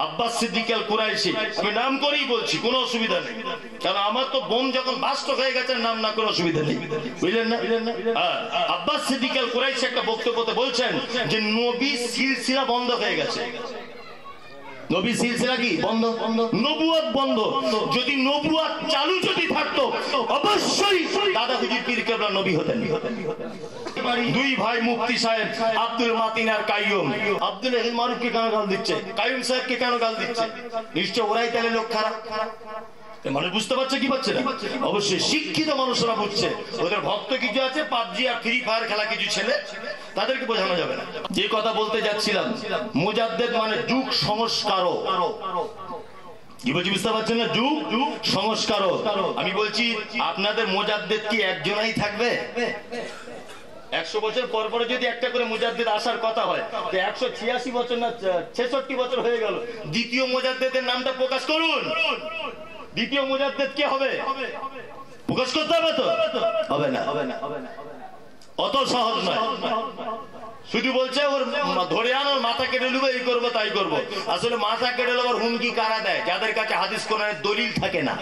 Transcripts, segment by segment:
আব্বাস সিদ্দিক আল কুরাইশি, আমি নাম করেই বলছি, কোনো অসুবিধা নেই, কারণ আমার তো বোন যখন বাস্ত হয়ে গেছে নাম না কোনো অসুবিধা নেই, বুঝলেন না? আব্বাস সিদ্দিক আল কুরাইশি একটা বক্তব্যতে বলছেন যে নবী সিলসিলা বন্ধ হয়ে গেছে। নবী সিলসিলা কি বন্ধ? নবুয়ত বন্ধ। যদি নবুয়ত চালু যদি থাকতো অবশ্যই দাদা হুজুর পীর কেবলা নবী হতেন। দুই ভাই মুফতি সাহেব আব্দুল মাতিন আর কাইয়ুম, আব্দুল আহিল মারুফকে কেন গাল দিচ্ছে, কাইয়ুম সাহেবকে কেন গাল দিচ্ছে? নিশ্চয় ওরাই তাহলে লোক খারাপ। মানুষ বুঝতে পারছে কি পাচ্ছে না? অবশ্যই শিক্ষিত মানুষরা বুঝছে। ওদের ভক্ত কিছু আছে, পাবজি আর ফ্রি ফায়ার খেলা কিছু ছেলে, তাদেরকে বোঝানো যাবে না। যে কথা বলতে যাচ্ছিলাম, মুজাদ্দেদ মানে যুগ সংস্কারক। কি বলছি বুঝতে পারছেন না? যুগ সংস্কারক। আমি বলছি আপনাদের মুজাদ্দেদ কি একজনই থাকবে? 100 বছর পর পরে যদি একটা করে মুজাদ্দেদ আসার কথা হয়, তো 186 বছর না 66 বছর হয়ে গেল, দ্বিতীয় মুজাদ্দেদের নামটা প্রকাশ করুন। দ্বিতীয় মুজাদ্দেদ কে হবে প্রকাশ করতে হবে তো? হবে না, অত সহজ নয়। শুধু বলছে ওর ধরে আনো, মাথা কেটে নেবো, এই করবো তাই করবো। আসলে মাথা কেটে নেবার হুমকি কারা দেয়? যাদের কাছে হাদিস কোরআনের দলিল থাকে না,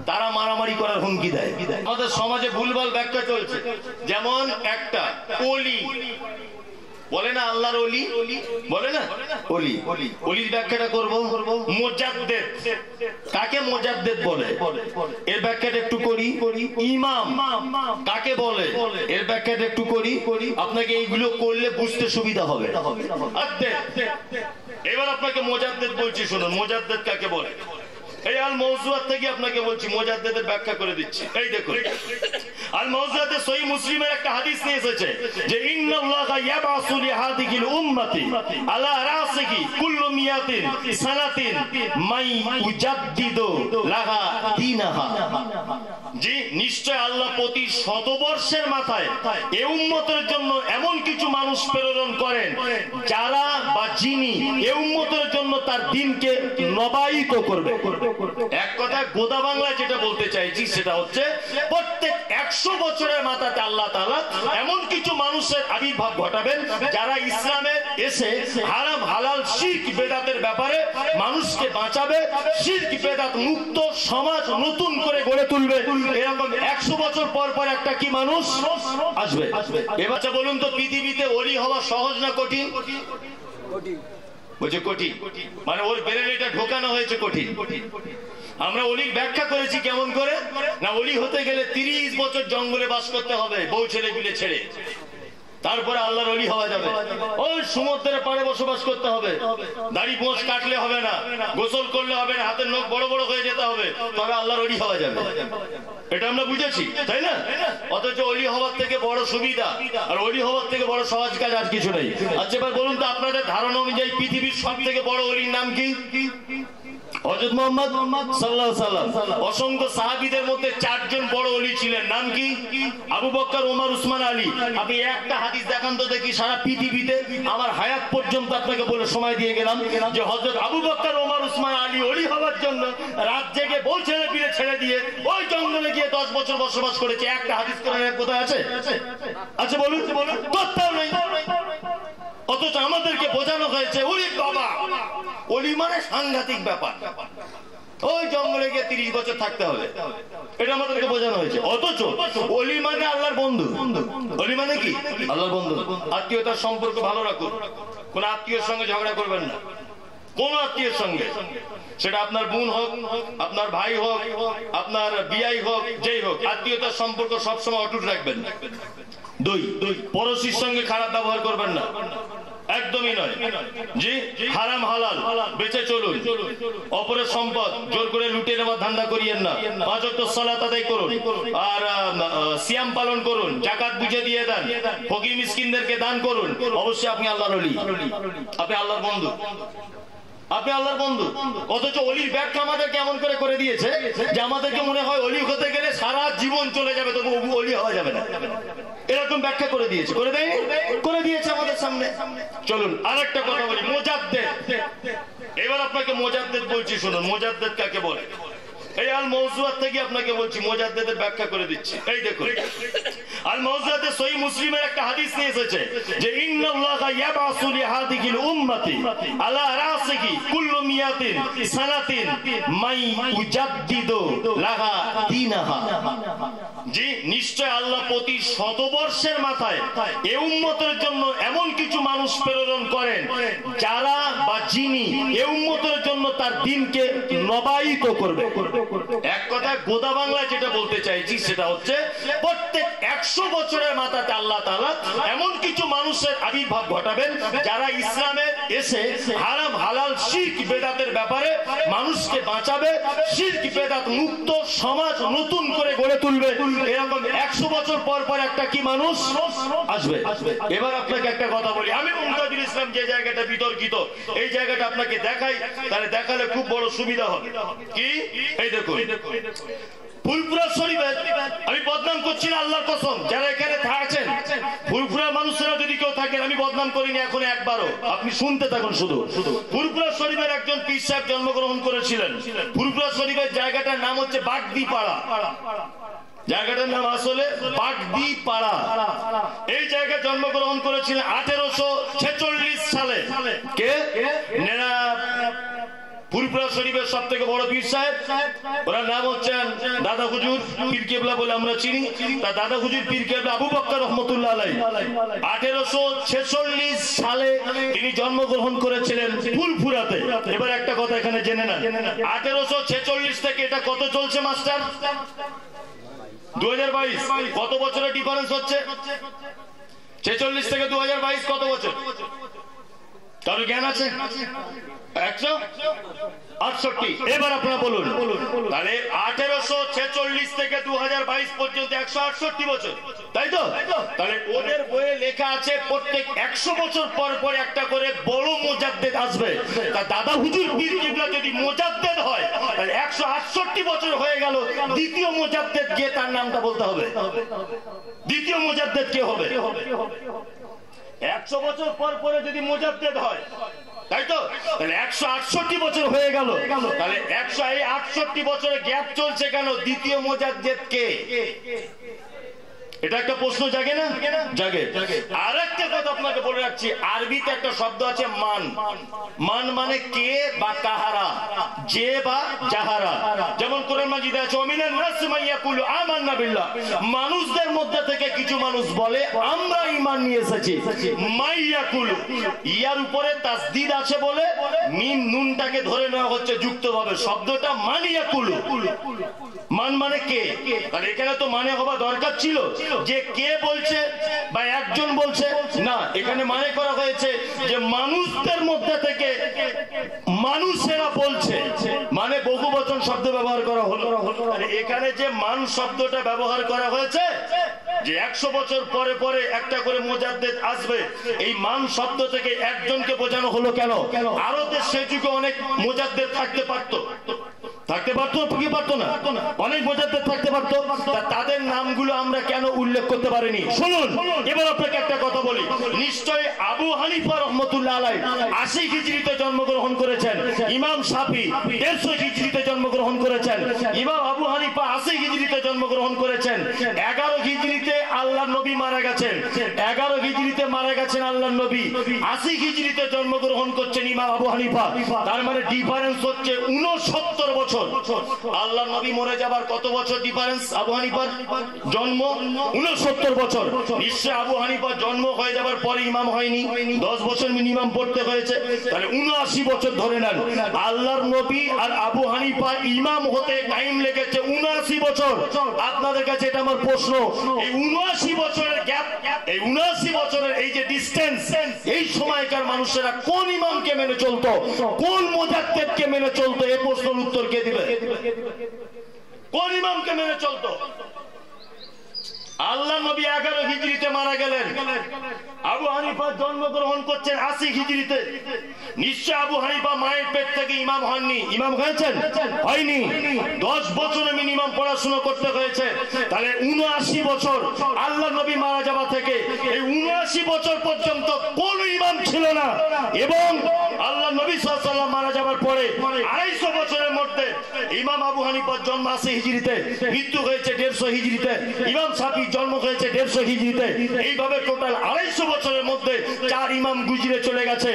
তারা মারামারি করার হুমকি দেয়। আমাদের সমাজে ভুলভাল ব্যাখ্যা চলছে। যেমন একটা ওলি বলে না, আল্লাহর ওলি বলে না, ওলি। ওলির ব্যাখ্যাটা করবো। মুজাদ্দেদ কাকে মুজাদ্দেদ বলে, এর ব্যাখ্যাটা একটু করি। ইমাম কাকে বলে, এর ব্যাখ্যাটা একটু করি। আপনাকে এইগুলো করলে বুঝতে সুবিধা হবে। এবার আপনাকে মুজাদ্দেদ বলছি, শুনুন মুজাদ্দেদ কাকে বলে। এই আল মওজুআত থেকে আপনাকে বলছি, মুজাদ্দেদের ব্যাখ্যা করে দিচ্ছি। এই দেখুন, আল মওজুআতে সহিহ মুসলিমের একটা হাদিস নিয়ে এসেছে যে ইন্নাল্লাহা ইয়াবআসু লিহাদিহিল উম্মতি আলা রাসিহি কুল্লু মিয়াতিন সানাতিন মাই ইউজাদ্দিদু লাহা দীনাহা। জি, নিশ্চয় আল্লাহ প্রতি শতবর্ষের মাথায় এই উম্মতের জন্য এমন কিছু মানুষ প্রেরণ করেন যারা বা যিনি এই উম্মতের জন্য তার দ্বীনকে নবায়িত করবে। এক কথায় গোদা বাংলায় যেটা বলতে চাইছি সেটা হচ্ছে, প্রত্যেক 100 বছরের মাথাতে আল্লাহ তাআলা এমন কিছু মানুষের আবির্ভাব ঘটাবেন যারা ইসলামে এসে হারাম হালাল শিরক বেদাতের ব্যাপারে মানুষকে বাঁচাবে, শিরক বেদাত মুক্ত সমাজ নতুন করে গড়ে তুলবে। এরকম 100 বছর পর পর একটা কি মানুষ আসবে। এবার বলুন তো, পৃথিবীতে ওলি হওয়া সহজ না কঠিন? বলছে কঠিন, মানে ওর ব্রেনে এটা ঢোকানো হয়েছে কঠিন। আমরা ওলির ব্যাখ্যা করেছি কেমন করে না, ওলি হতে গেলে 30 বছর জঙ্গলে বাস করতে হবে, বউ ছেলে পিলে ছেড়ে, তারপরে আল্লাহর ওলি হওয়া যাবে। ওই সমুদ্রের পাড়ে বসবাস করতে হবে, দাড়ি মোছ কাটলে হবে না, গোসল করলে হবে না, হাতের নখ বড় বড় হয়ে যেতে হবে, তবে আল্লাহর ওলি হওয়া যাবে। এটা আমরা বুঝেছি, তাই না? অথচ ওলি হওয়ার থেকে বড় সুবিধা আর ওলি হওয়ার থেকে বড় সহজ কাজ আর কিছু নেই। আচ্ছা এবার বলুন তো, আপনাদের ধারণা অনুযায়ী পৃথিবীর সব থেকে বড় ওলির নাম কি? হযরত মুহাম্মদ সাল্লাল্লাহু আলাইহি ওয়াসাল্লাম। অসংখ্য সাহাবীদের মধ্যে 4 জন বড় ওলি ছিলেন, নাম কি? আবু বকর, ওমর, উসমান, আলী। আপনি একটা হাদিস দেখান তো দেখি সারা পৃথিবীতে, আমার হায়াত পর্যন্ত আপনাকে বলে সময় দিয়ে গেলাম যে হযরত আবু বকর, ওমর, উসমান, আলী ওলি হওয়ার জন্য রাত জেগে বউ ছেলে পিলে ছেড়ে দিয়ে ওই জঙ্গলে গিয়ে 10 বছর বসবাস করেছে। একটা হাদিস কোরআনের কোথায় আছে? আচ্ছা বলুন, কোথাও নেই। অথচ আমাদেরকে বোঝানো হয়েছে ওলি বাবা, ওলি মানে সাংঘাতিক ব্যাপার, ওই জঙ্গলে গিয়ে 30 বছর থাকতে হবে, এটা আমাদেরকে বোঝানো হয়েছে। অথচ ওলি মানে আল্লাহর বন্ধু। ওলি মানে কি? আল্লাহর বন্ধু। আত্মীয়তার সম্পর্ক ভালো রাখুন, কোন আত্মীয়ের সঙ্গে ঝগড়া করবেন না, কোন আত্মীয়ের সঙ্গে, সেটা আপনার বোন হোক, আপনার ভাই হোক, আপনার বিয়াই হোক, যেই হোক, আত্মীয়তার সম্পর্ক সবসময় অটুট রাখবেন। দুই, পড়োশির সঙ্গে খারাপ ব্যবহার করবেন না, একদমই নয়। জি, হারাম হালাল বেঁচে চলুন, অপরের সম্পদ জোর করে লুটে নেওয়ার ধান্দা করিয়েন না, 5 ওয়াক্ত সালাত আদায় করুন, আর সিয়াম পালন করুন, যাকাত বুঝে দিয়ে দেন, ফকির মিসকিনদেরকে দান করুন। অবশ্যই আপনি আল্লাহর ওলি, আপনি আল্লাহর বন্ধু, আপনি আল্লাহর বন্ধু। অথচ ওলির ব্যাখ্যা আমাদের কেমন করে করে দিয়েছে যে আমাদেরকে মনে হয় ওলি হতে গেলে সারা জীবন চলে যাবে, তবু ওলি হওয়া যাবে না, এরকম ব্যাখ্যা করে দিয়েছে। করে দেয়নি? করে দিয়েছে আমাদের সামনে। চলুন আরেকটা কথা বলি, মুজাদ্দেদ। এবার আপনাকে মুজাদ্দেদ বলছি, শুনুন মুজাদ্দেদ কাকে বলে। এই আল মওজুআত থেকে আপনাকে বলছি, মুজাদ্দিদের ব্যাখ্যা করে দিচ্ছি। এই দেখুন, আল মওজুআতে সহিহ মুসলিমের একটা হাদিস নিয়ে এসেছে যে ইন্নাল্লাহা ইয়াবআসু লিহাদিহিল উম্মতি আলা রাসিহি কুল্লু মিয়াতিন সানাতিন মাই ইউজাদ্দিদু লাহা দীনাহা। জি, নিশ্চয় আল্লাহ প্রতি শতবর্ষের মাথায় এই উম্মতের জন্য এমন কিছু মানুষ প্রেরণ করেন যারা বা যিনি এই উম্মতের জন্য তার দিনকে নবায়িত করবে। এক কথায় গোদা বাংলায় যেটা বলতে চাইছি সেটা হচ্ছে প্রত্যেক 100 বছরের মাথাতে আল্লাহ তাআলা এমন কিছু মানুষের আবির্ভাব ঘটাবেন যারা ইসলামে এসে হারাম হালাল শিরক বেদাতের ব্যাপারে মানুষকে বাঁচাবে, শিরক বেদাত মুক্ত সমাজ নতুন করে গড়ে তুলবে। এরকম 100 বছর পর পর একটা কি মানুষ আসবে। এবার আপনাকে একটা কথা বলি, আমি মুমতাজুল ইসলাম যে জায়গাটা বিতর্কিত এই জায়গাটা আপনাকে দেখাই, তাহলে দেখালে খুব বড় সুবিধা হবে। কি? এই দেখুন, ফুলপুরা শরীফের আমি বদনাম করছি না, আল্লাহর কসম, যারা এখানে থাকছেন ফুলপুরার মানুষেরা যদি কেউ থাকেন, আমি বদনাম করিনি এখন একবারও, আপনি শুনতে থাকুন শুধু। ফুলপুরা শরীফের একজন পীর সাহেব জন্মগ্রহণ করেছিলেন। ফুলপুরা শরীফের জায়গাটার নাম হচ্ছে বাগদি পাড়া। জায়গাটার নাম আসলে বাগদি পাড়া। এই জায়গায় জন্মগ্রহণ করেছিলেন 1846 সালে। কে? ফুলপুরা শরীফের সব থেকে বড় পীর সাহেব, ওনার নাম হচ্ছেন দাদা হুজুর পীর কেবলা বলে আমরা চিনি। তা দাদা হুজুর পীর কেবলা আবু বকর রহমতুল্লাহ আলাইহি 1846 সালে তিনি জন্মগ্রহণ করেছিলেন ফুলপুরাতে। এবার একটা কথা এখানে জেনে নেন, 1846 থেকে এটা কত চলছে মাস্টার? 2022। কত বছরের ডিফারেন্স হচ্ছে? 46 থেকে 2022 কত বছর? তার জ্ঞান আছে? 168। এবার আপনারা বলুন, তাহলে 1846 থেকে 2022 পর্যন্ত 168 বছর, তাই তো? তাহলে ওদের বইয়ে লেখা আছে প্রত্যেক 100 বছর পর পর একটা করে বড় মুজাদ্দিদ আসবে। তা দাদা হুজুর পীর কেবলা যদি মুজাদ্দিদ হয় তাহলে 168 বছর হয়ে গেল, দ্বিতীয় মুজাদ্দিদ কে তার নামটা বলতে হবে। দ্বিতীয় মুজাদ্দিদ কে হবে? 100 বছর পর পরে যদি মুজাদ্দিদ হয়, তাই তো? তাহলে 168 বছর হয়ে গেল। তাহলে 168 বছরের গ্যাপ চলছে কেন? দ্বিতীয় মুজাদ্দিদ কে? এটা একটা প্রশ্ন জাগে না? জাগে। আর একটা কথা আপনাকে বলে রাখছি, আরবিতে একটা শব্দ আছে মান। মান মানে কে বা কাহারা, যে বা যাহারা। যেমন কোরআন মাজিদে আছে ওমিনান নাস মান ইয়াকুলু আমান্না বিল্লাহ, মানুষদের মধ্যে থেকে কিছু মানুষ বলে আমরা ঈমান নিয়ে এসেছি। মাইয়াকুলু, ইয়ার উপরে তাসদীদ আছে বলে মিম নুনটাকে ধরে নেওয়া হচ্ছে যুক্তভাবে, শব্দটা মানিয়াকুলু। মান মানে কে। তাহলে এখানে তো মানে হওয়া দরকার ছিল যে কে বলছে বা একজন বলছে না, এখানে মানে করা হয়েছে যে মানুষদের মধ্যে থেকে মানুষেরা বলছে, মানে বহুবচন শব্দ ব্যবহার করা হলো। এখানে যে মান শব্দটা ব্যবহার করা হয়েছে যে 100 বছর পরে পরে একটা করে মুজাদ্দিদ আসবে, এই মান শব্দ থেকে একজনকে বোঝানো হলো কেন? আরবে সে যুগে অনেক মুজাদ্দিদ থাকতে পারতো কি পারতো না? অনেক মুজাদ্দিদ থাকতে পারতো। তাদের নামগুলো আমরা কেন উল্লেখ করতে পারিনি? শুনুন, এবার আপনাকে একটা কথা বলি, নিশ্চয় আবু হানিফা রহমতুল্লাহ আলাইহি 80 হিজরিতে জন্মগ্রহণ করেছেন। ইমাম শাফি 150 হিজরিতে জন্মগ্রহণ করেছেন। ইমাম আবু হানিফা 80 হিজরিতে জন্মগ্রহণ করেছেন। 11 হিজরিতে আল্লাহর নবী মারা গেছেন। 11 হিজরিতে মারা গেছেন আল্লাহর নবী, 80 হিজরিতে জন্মগ্রহণ করছেন ইমাম আবু হানিফা। তার মানে ডিফারেন্স হচ্ছে 69 বছর। আল্লাহর নবী মরে যাবার কত বছর ডিফারেন্স? আবু হানিফার জন্ম 69 বছর। নিশ্চয় আবু হানিফার জন্ম হয়ে যাবার পরে ইমাম হয়নি, 10 বছর মিনিমাম পড়তে হয়েছে। তাহলে 79 বছর ধরে নেন। আল্লাহর নবী আর আবু হানিফা ইমাম হতে টাইম লেগেছে 79 বছর। আপনাদের কাছে এটা আমার প্রশ্ন, এই 79 বছরের গ্যাপ, এই 79 বছরের এই যে ডিসটেন্স, এই সময়কার মানুষেরা কোন ইমামকে মেনে চলতো, কোন মুজাদ্দিদকে মেনে চলতো? এই প্রশ্নের উত্তর কে দিবে? কোন ইমামকে মেনে চলতো? আল্লাহ নবী 11 হিজরিতে মারা গেলেন, আবু হানিফা জন্মগ্রহণ করছেন 80 হিজরিতে। নিশ্চয় আবু হানিফা মায়ের পেট থেকে ইমাম হননি। ইমাম হয়েছেন? হয়নি। 10 বছর মিনিমাম পড়াশোনা করতে হয়েছে। তাহলে 79 বছর আল্লাহ নবী মারা যাওয়া থেকে এই 79 বছর পর্যন্ত কোন ইমাম ছিল না। এবং আল্লাহ নবী সাল্লাল্লাহু আলাইহি ওয়াসাল্লাম মারা যাওয়ার পরে 250 বছরের মধ্যে ইমাম আবু হানিফার জন্ম 80 হিজরিতে, মৃত্যু হয়েছে 150 হিজরিতে, ইমাম শাফির জন্ম হয়েছে 150 হিজরিতে। এইভাবে টোটাল 250 বছরের মধ্যে 4 ইমাম গুজরে চলে গেছে।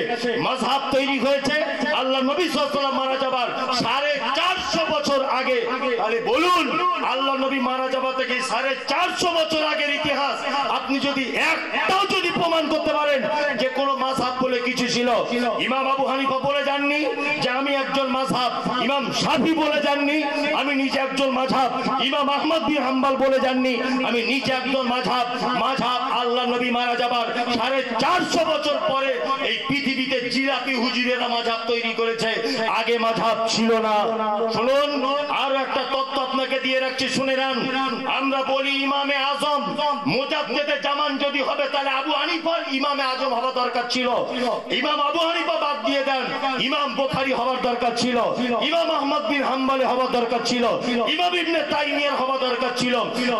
মাযহাব তৈরি হয়েছে আল্লাহ নবী সাল্লাল্লাহু আলাইহি ওয়াসাল্লাম মারা যাবার 450 বছর আগে। তাহলে বলুন, আল্লাহ নবী মারা যাবার থেকে 450 বছর আগের ইতিহাস আপনি যদি একটাও যদি প্রমাণ করতে পারেন যে কোন মাযহাব বলে কিছু ছিল। ইমাম আবু হানিফা বলে যাননি যে আমি একজন মাযহাব, ইমাম শাফি বলে যাননি আমি নিজে একজন মাযহাব, ইমাম আহমদ বিন হাম্বল বলে যাননি আমি নিজে একজন মাযহাব। মাযহাব আল্লাহ নবী মারা যাবার 450 বছর পরে এই পৃথিবীতে জিলাপি হুজুরেরা মাযহাব তৈরি করেছে, আগে মাযহাব ছিল না। শুনুন, আর একটা তথ্য আপনাকে দিয়ে রাখছি, শুনে নেন। আমরা বলি ইমামে আজম মুজাদ্দিদে জামান যদি হবে তাহলে আবু হানিফার ইমামে আজম হওয়া দরকার ছিল। ইমাম আবু হানিফা বাদ দিয়ে দেন, ইমাম বুখারী হওয়ার দরকার ছিল, ইমাম আহমদ বিন হাম্বল হওয়ার দরকার ছিল, ইমাম ইবনে তাইমিয়ার হওয়া দরকার ছিল,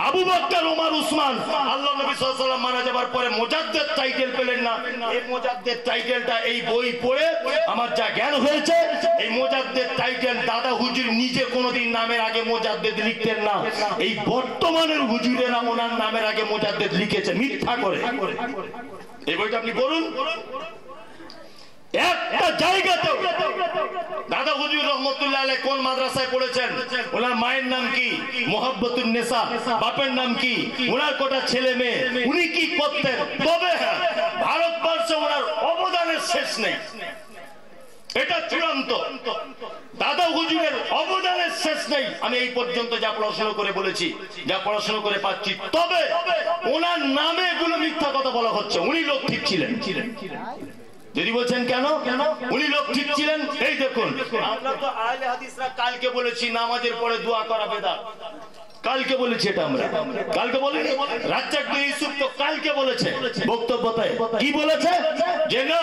আবু বকর, ওমর, উসমান। আল্লাহ নবী সাল্লাল্লাহু আলাইহি ওয়াসাল্লাম মারা যাবার পরে মুজাদ্দিদ টাইটেল পেলেন না। এই মুজাদ্দিদ টাইটেলটা এই বই পড়ে আমার যা জ্ঞান হয়েছে, এই মুজাদ্দিদ টাইটেল দাদা হুজুর নিজে কোনোদিন নামের আগে মুজাদ্দিদ লিখতেন না। এই বর্তমানের হুজুরেরা ওনার নামের আগে মুজাদ্দিদ লিখেছে মিথ্যা করে। এই বইটা আপনি পড়ুন, একটা জায়গাতে দাদা হুজুর রহমতুল্লাহ আলাইহি কোন মাদ্রাসায় পড়েছেন, ওনার মায়ের নাম কি, মুহাব্বতুন নেসা, বাপের নাম কি, ওনার কটা ছেলে মেয়ে, উনি কি করতেন। তবে ভারতবর্ষে ওনার অবদানের শেষ নেই, এটা চূড়ান্ত। দাদা হুজুরের অবদানের শেষ নেই। আমি এই পর্যন্ত যা পড়াশোনা করে বলেছি, যা পড়াশোনা করে পাচ্ছি, তবে ওনার নামে এগুলো মিথ্যা কথা বলা হচ্ছে। উনি লোক ঠিক ছিলেন। যদি বলছেন কেন উনি লোক ঠিক ছিলেন, এই দেখুন, আমরা তো আহলে হাদিসরা কালকে বলেছি নামাজের পরে দোয়া করা বেদাত। কালকে বলেছি এটা, আমরা কালকে বলিনি। রাজ্জাক বিন ইউসুফ তো কালকে বলেছে বক্তব্যতে, কি বলেছে যে না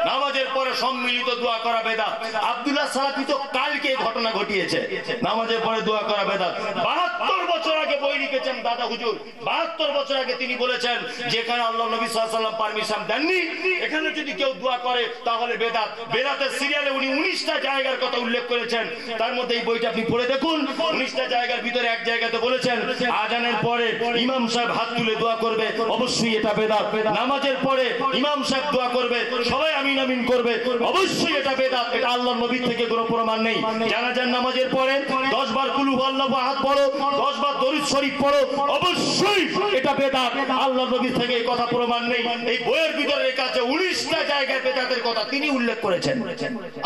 নামাজের পরে সম্মিলিত দোয়া করা বেদাত। আব্দুল্লাহ সালাফি তো কালকে ঘটনা ঘটিয়েছে, নামাজের পরে দোয়া করা বেদাত। 72 বছর আগে বই লিখেছেন দাদা হুজুর, 72 বছর আগে তিনি বলেছেন যেখানে আল্লাহ নবী সাল্লাল্লাহু আলাইহি ওয়াসাল্লাম পারমিশন দেননি, এখানে যদি কেউ দোয়া করে তাহলে বেদাত। বেদাতের সিরিয়ালে উনি 19টা জায়গার কথা উল্লেখ করেছেন, তার মধ্যে এই বইটা আপনি পড়ে দেখুন। 19টা জায়গার ভিতরে এক জায়গা বলেছেন আজানের পরে ইমাম সাহেব হাত তুলে দোয়া করবে, অবশ্যই এটা বেদাত। নামাজের পরে ইমাম সাহেব দোয়া করবে, সবাই আমিন আমিন করবে, অবশ্যই এটা বেদাত। এটা আল্লাহর নবী থেকে কোনো প্রমাণ নেই। জানাজার নামাজের পরে 10 বার কুল হুয়াল্লাহু আহাদ পড়ো, 10 বার দরুদ শরীফ পড়ো, অবশ্যই এটা বেদাত। আল্লাহর নবী থেকে এই কথা প্রমাণ নেই। এই বইয়ের ভিতরে লেখা আছে 19টা জায়গায় বেদাতের কথা তিনি উল্লেখ করেছেন।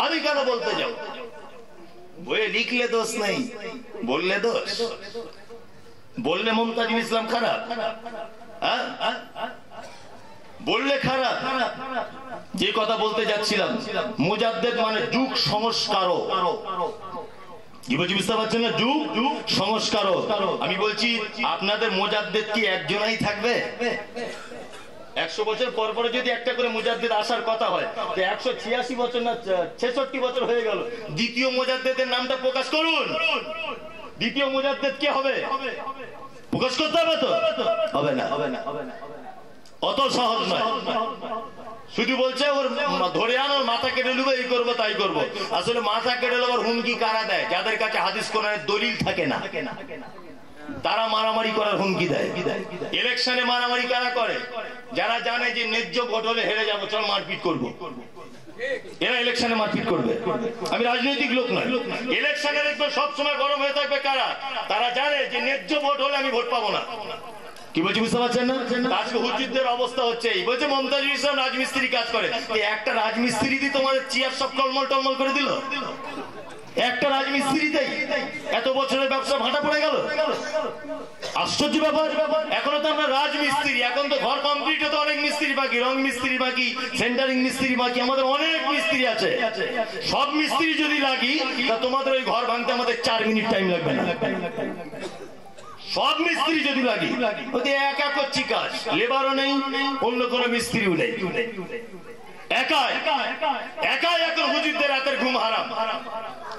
আমি কেন বলতে যাব? বইয়ে লিখলে দোষ নেই, বললে দোষ। বললে মুমতাজুল ইসলাম খারাপ, বললে খারাপ। যে কথা বলতে যাচ্ছিলাম, মুজাদ্দিদ মানে যুগ সংস্কারক। কি বলছি বুঝতে পারছেন না? যুগ সংস্কারক। আমি বলছি আপনাদের মুজাদ্দিদ কি একজনই থাকবে? 100 বছর পর পরে যদি একটা করে মুজাদ্দিদ আসার কথা হয়, তো 186 বছর না 66 বছর হয়ে গেল, দ্বিতীয় মুজাদ্দিদের নামটা প্রকাশ করুন। দ্বিতীয় মুজাদ্দিদ কে হবে প্রকাশ করতে হবে তো? হবে না, অত সহজ নয়। শুধু বলছে ওর ধরে আনো, মাথা কেটে নেবো, এই করবো তাই করবো। আসলে মাথা কেটে নেবার হুমকি কারা দেয়? যাদের কাছে হাদিস কোরআনের দলিল থাকে না, তারা মারামারি করার হুমকি দেয়। ইলেকশনে মারামারি কারা করে? যারা জানে যে ন্যায্য ভোট হলে হেরে যাবো, চল মারপিট করবো, এরা ইলেকশনে মারপিট করবে। আমি রাজনৈতিক লোক নয়। ইলেকশনে দেখবে সবসময় গরম হয়ে থাকবে কারা? তারা জানে যে ন্যায্য ভোট হলে আমি ভোট পাবো না। কি বলছি বুঝতে পারছেন না? আজকে হুজুরদের অবস্থা হচ্ছে এই, বলছে মুমতাজুল ইসলাম রাজমিস্ত্রি কাজ করে। একটা রাজমিস্ত্রি দিয়ে তোমাদের চেয়ার সব টলমল টলমল করে দিল। একটা রাজমিস্ত্রিতেই এত বছরের ব্যবসা ভাটা পড়ে গেল। আশ্চর্য ব্যাপার। এখনো তো আমরা রাজমিস্ত্রি, এখন তো ঘর কমপ্লিট হতে অনেক মিস্ত্রি বাকি, রং মিস্ত্রি বাকি, সেন্টারিং মিস্ত্রি বাকি, আমাদের অনেক মিস্ত্রি আছে। সব মিস্ত্রি যদি লাগি তা তোমাদের ওই ঘর ভাঙতে আমাদের 4 মিনিট টাইম লাগবে না। সব মিস্ত্রি যদি লাগি, একা করছি কাজ, লেবারও নেই, অন্য কোনো মিস্ত্রিও নেই, একাই এখন হুজুরদের রাতের ঘুম হারাম,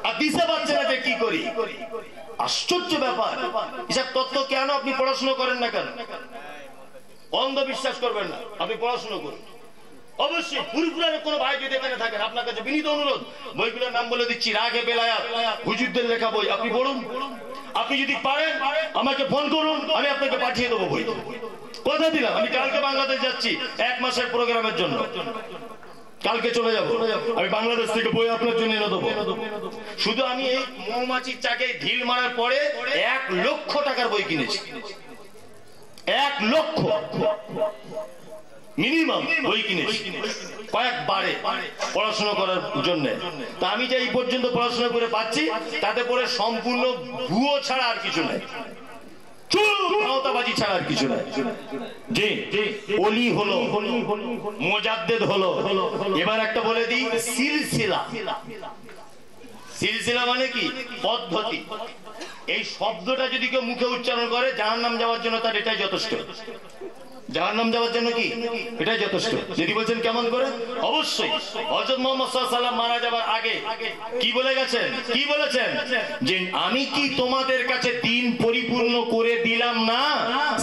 আর দিশা পাচ্ছে না যে কি করি। আশ্চর্য ব্যাপার। এসব তত্ত্ব কেন আপনি পড়াশোনা করেন না? কেন অন্ধবিশ্বাস করবেন না? আপনি পড়াশোনা করুন। অবশ্যই পুরুপুরের কোনো ভাই যদি এখানে থাকেন, আপনার কাছে বিনীত অনুরোধ, বইগুলোর নাম বলে দিচ্ছি, রাগে বেলায়াত, হুজুরদের লেখা বই, আপনি পড়ুন। আপনি যদি পারেন আমাকে ফোন করুন, আমি আপনাকে পাঠিয়ে দেবো বই। কথা দিলাম, আমি কালকে বাংলাদেশ যাচ্ছি 1 মাসের প্রোগ্রামের জন্য, কালকে চলে যাব, আমি বাংলাদেশ থেকে বই আপনার জন্য এনে দেবো। শুধু আমি এই মৌমাছির চাকে ঢিল মারার পরে 1 লক্ষ টাকার বই কিনেছি, 1 লক্ষ মিনিমাম বই কিনেছি কয়েকবারে পড়াশোনা করার জন্য। তা আমি যে এই পর্যন্ত পড়াশোনা করে পাচ্ছি তাতে পরে সম্পূর্ণ ভুয়ো ছাড়া আর কিছু নাই, ক্ষমতাবাজি ছাড়া আর কিছু নাই। জি, ওলি হলো, মুজাদ্দেদ হলো। এবার একটা বলে দিই, সিলসিলা। সিলসিলা মানে কি? পদ্ধতি। এই শব্দটা যদি কেউ মুখে উচ্চারণ করে জাহান্নাম যাওয়ার জন্য তার এটাই যথেষ্ট। জাহান্নাম যাওয়ার জন্য কি এটাই যথেষ্ট। যদি বলছেন কেমন করে, অবশ্যই হযরত মুহাম্মদ সাল্লাল্লাহু আলাইহি ওয়াসাল্লাম মারা যাবার আগে কি বলে গেছেন? কি বলেছেন? যে আমি কি তোমাদের কাছে দ্বীন পরিপূর্ণ করে দিলাম না?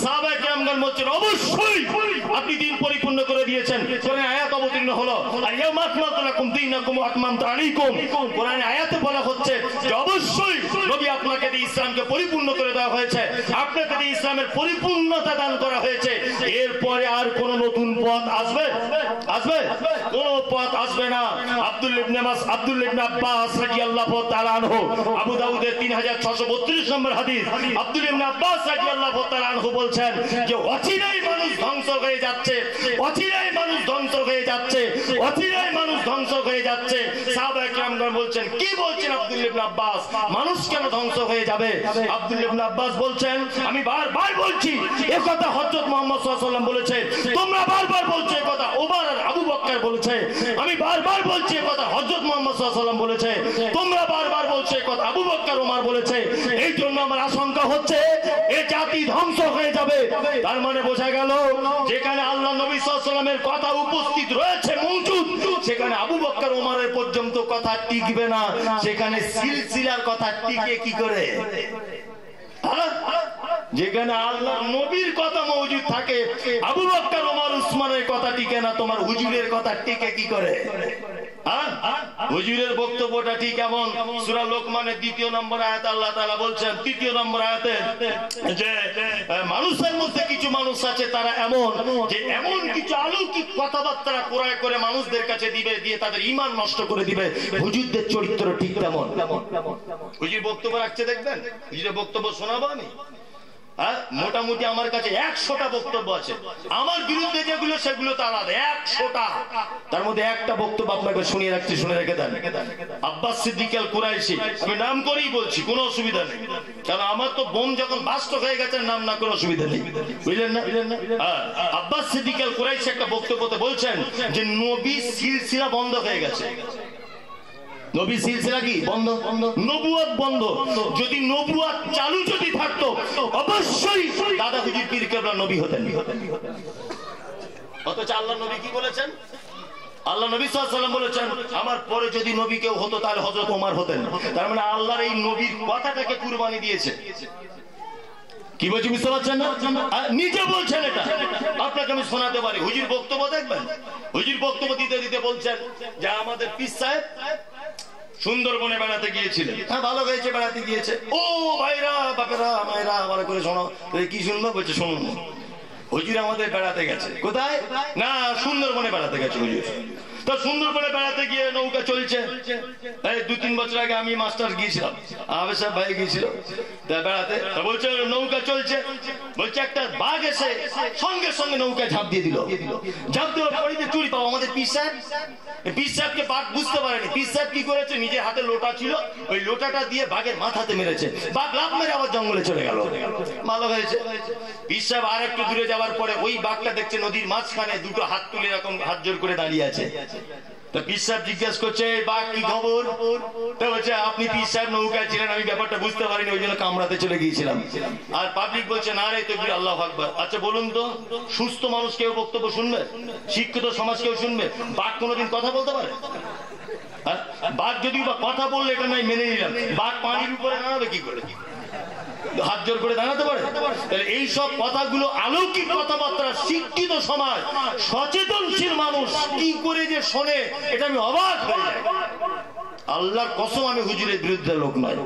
সাহাবায়ে কেরামগণ বলছেন অবশ্যই আপনি দ্বীন পরিপূর্ণ করে দিয়েছেন। কোরআনে আয়াত অবতীর্ণ হলো, আল-ইয়াওমা আকমালতু লাকুম দীনাকুম ওয়া আতমামতু আলাইকুম। কোরআনে আয়াতে বলা হচ্ছে যে অবশ্যই নবী আপনাকে দিয়ে ইসলামকে পরিপূর্ণ করে দেওয়া হয়েছে, আপনাকে দিয়ে ইসলামের পরিপূর্ণতা দান করা হয়েছে। এরপরে আর কোন নতুন পথ আসবে? আসবে? কোন পথ আসবে না। আব্দুল্লাহ ইবনে আব্বাস রাদিয়াল্লাহু তাআলা আনহু, আবু দাউদের 3632 নম্বর হাদিস, আব্দুল্লাহ ইবনে আব্বাস রাদিয়াল্লাহু তাআলা আনহু বলছেন যে অচিরেই মানুষ ধ্বংস হয়ে যাচ্ছে, অচিরেই মানুষ ধ্বংস হয়ে যাচ্ছে, অচিরেই মানুষ ধ্বংস হয়ে যাচ্ছে। সাহাবায়ে কেরামগণ বলছেন কি বলছেন আব্দুল্লাহ ইবনে আব্বাস, মানুষ কেন ধ্বংস হয়ে যাবে? আব্দুল্লাহ ইবনে আব্বাস বলছেন আমি বারবার বলছি এই কথা হযরত মুহাম্মদ সাল্লাল্লাহু আলাইহি ওয়াসাল্লাম বলেছে, তোমরা বারবার বলছো এই কথা ওমর আর আবু বকর বলেছে, আমি বারবার বলছি এই কথা হযরত মুহাম্মদ সাল্লাল্লাহু আলাইহি ওয়াসাল্লাম বলেছে, তোমরা বারবার বলছো এই কথা আবু বকর ওমর বলেছে। এই জন্য আমার আশঙ্কা হচ্ছে এই জাতি ধ্বংস হয়ে যাবে। তার মানে বোঝা গেল যেখানে আল্লাহ নবী সাল্লাল্লাহু আলাইহি ওয়াসাল্লামের কথা উপস্থিত রয়েছে মওজুদ, সেখানে আবু বকর ওমরের পর্যন্ত কথা টিকবে না, সেখানে সিলসিলার কথা টিকে কি করে? যেখানে আল্লাহ নবীর কথা মওজুদ থাকে, আবু বকর ওমর উসমানের কথা টিকে না, তোমার হুজুরের কথা টিকে কি করে? হুজুরের বক্তব্যটা ঠিক এমন, সূরা লোকমানের 2 নম্বর আয়াতে আল্লাহ তাআলা বলছেন, 3 নম্বর আয়াতে, যে মানুষের মধ্যে কিছু মানুষ আছে তারা এমন যে এমন কিছু অলৌকিক কথাবার্তা ক্রয় করে মানুষদের কাছে দিবে, দিয়ে তাদের ঈমান নষ্ট করে দিবে। হুজুরদের চরিত্র ঠিক তেমন। হুজুর বক্তব্য রাখছে দেখবেন, হুজুরের বক্তব্য শোনাবো আমি। মোটামুটি আমার কাছে 100টা বক্তব্য আছে আমার বিরুদ্ধে, যেগুলো সেগুলো তো আলাদা 100টা। তার মধ্যে একটা বক্তব্য আপনাকে শুনিয়ে রাখছি, শুনে রেখে দেন। আব্বাস সিদ্দিক আল কুরাইশি, আমি নাম করেই বলছি, কোনো অসুবিধা নেই, কারণ আমার তো বোম যখন বাস্ত হয়ে গেছে নাম না করে অসুবিধা নেই, বুঝলেন না? আব্বাস সিদ্দিক আল কুরাইশি একটা বক্তব্যতে বলছেন যে নবী সিলসিলা বন্ধ হয়ে গেছে। নবী সিলসিলা কি বন্ধ? নবুয়ত বন্ধ। যদি নবুয়ত চালু যদি থাকতো অবশ্যই দাদা হুজুর পীর কেবলা নবী হতেন। অথচ আল্লাহ নবী কি বলেছেন? আল্লাহ নবী সাল্লাল্লাহু আলাইহি ওয়াসাল্লাম বলেছেন আমার পরে যদি নবী কেউ হতো তাহলে হযরত ওমর হতেন। তার মানে আল্লাহর এই নবীর কথাটাকে কুরবানি দিয়েছে। কি বলছি বুঝতে পারছেন না? নিজে বলছেন এটা, আপনাকে আমি শোনাতে পারি। হুজুর বক্তব্য দেখবেন, হুজুর বক্তব্য দিতে দিতে বলছেন যে আমাদের পীর সাহেব সুন্দরবনে বেড়াতে গিয়েছিলেন। হ্যাঁ, ভালো হয়েছে, বেড়াতে গিয়েছে। ও ভাইরা বাপেরা মায়েরা ভালো করে শোনো। কি শুনবো? বলছে শুনুন, হুজুর আমাদের বেড়াতে গেছে। কোথায়? না, সুন্দরবনে বেড়াতে গেছে হুজুর। তো সুন্দরবনে বেড়াতে গিয়ে নৌকা চলছে। এই 2-3 বছর আগে আমি মাস্টার গিয়েছিলাম, আবে সাহেব ভাই গিয়েছিল বেড়াতে। বলছে নৌকা চলছে, বলছে একটা বাঘ এসে সঙ্গে সঙ্গে নৌকায় ঝাঁপ দিয়ে দিল। ঝাঁপ দেওয়ার পরে যে চুরি পাবো আমাদের পীর সাহেব, পীর সাহেবকে বাঘ বুঝতে পারেনি। পীর সাহেব কি করেছে, নিজের হাতে লোটা ছিল, ওই লোটাটা দিয়ে বাঘের মাথাতে মেরেছে। বাঘ লাফ মেরে আবার জঙ্গলে চলে গেল। ভালো হয়েছে। পীর সাহেব আর একটু দূরে যাওয়ার পরে ওই বাঘটা দেখছে নদীর মাঝখানে দুটো হাত তুলে এরকম হাত জোর করে দাঁড়িয়ে আছে। পীর সাহেব জিজ্ঞেস করছে বাঘ কি খবর? বলছে আপনি পীর সাহেব নৌকায় ছিলেন, আমি ব্যাপারটা বুঝতে পারিনি, ওই জন্য কামড়াতে চলে গিয়েছিলাম। আর পাবলিক বলছে না রে তাকবীর আল্লাহু আকবার। আচ্ছা বলুন তো, সুস্থ মানুষ কেউ বক্তব্য শুনবে? শিক্ষিত সমাজ কেউ শুনবে? বাঘ কোনোদিন কথা বলতে পারে? বাঘ যদি বা কথা বললে এটা নাই মেনে নিলাম, বাঘ পানির উপরে দাঁড়াবে কি করে? হাত জোর করে দাঁড়াতে পারে? তাহলে এই সব কথাগুলো অলৌকিক কথাবার্তা শিক্ষিত সমাজ সচেতনশীল মানুষ কি করে যে শোনে, এটা আমি অবাক হয়ে যাই। আল্লাহর কসম আমি হুজুরের বিরুদ্ধে লোক নয়,